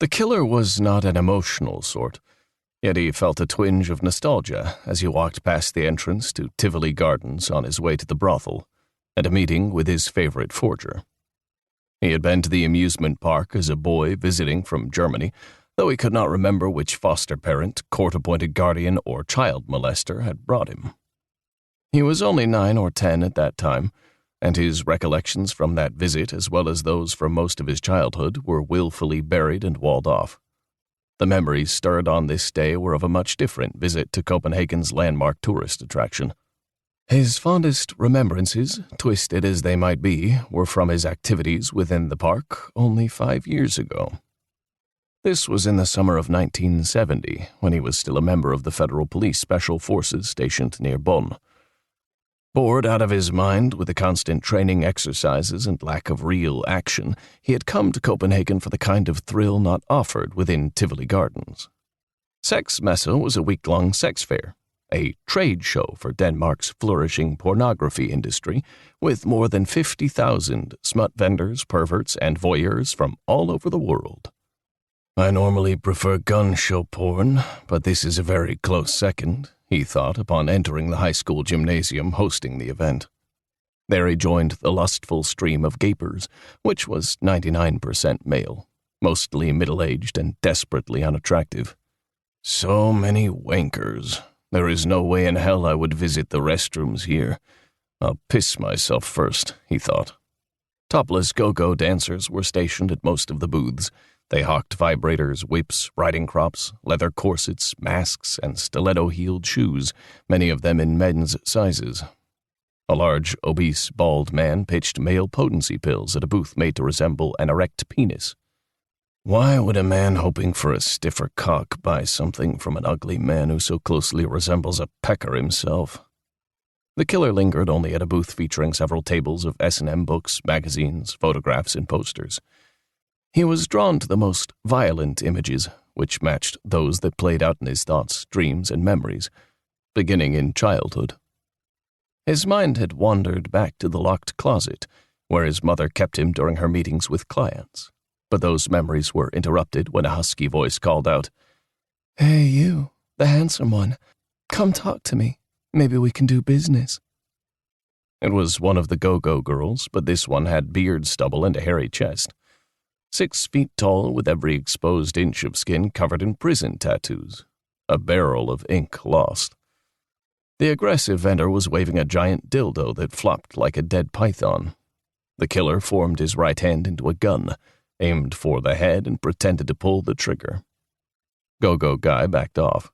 The killer was not an emotional sort, yet he felt a twinge of nostalgia as he walked past the entrance to Tivoli Gardens on his way to the brothel and a meeting with his favorite forger. He had been to the amusement park as a boy visiting from Germany, though he could not remember which foster parent, court-appointed guardian, or child molester had brought him. He was only 9 or 10 at that time, and his recollections from that visit, as well as those from most of his childhood, were willfully buried and walled off. The memories stirred on this day were of a much different visit to Copenhagen's landmark tourist attraction. His fondest remembrances, twisted as they might be, were from his activities within the park only 5 years ago. This was in the summer of 1970, when he was still a member of the Federal Police Special Forces stationed near Bonn. Bored out of his mind with the constant training exercises and lack of real action, he had come to Copenhagen for the kind of thrill not offered within Tivoli Gardens. Sexmesse was a week-long sex fair, a trade show for Denmark's flourishing pornography industry, with more than 50,000 smut vendors, perverts, and voyeurs from all over the world. I normally prefer gun show porn, but this is a very close second, he thought upon entering the high school gymnasium hosting the event. There he joined the lustful stream of gapers, which was 99% male, mostly middle-aged and desperately unattractive. So many wankers. There is no way in hell I would visit the restrooms here. I'll piss myself first, he thought. Topless go-go dancers were stationed at most of the booths. They hawked vibrators, whips, riding crops, leather corsets, masks, and stiletto-heeled shoes, many of them in men's sizes. A large, obese, bald man pitched male potency pills at a booth made to resemble an erect penis. Why would a man hoping for a stiffer cock buy something from an ugly man who so closely resembles a pecker himself? The killer lingered only at a booth featuring several tables of S&M books, magazines, photographs, and posters. He was drawn to the most violent images, which matched those that played out in his thoughts, dreams, and memories, beginning in childhood. His mind had wandered back to the locked closet, where his mother kept him during her meetings with clients, but those memories were interrupted when a husky voice called out, "Hey, you, the handsome one, come talk to me. Maybe we can do business." It was one of the go-go girls, but this one had beard stubble and a hairy chest. 6 feet tall, with every exposed inch of skin covered in prison tattoos. A barrel of ink lost. The aggressive vendor was waving a giant dildo that flopped like a dead python. The killer formed his right hand into a gun, aimed for the head, and pretended to pull the trigger. Go-Go Guy backed off.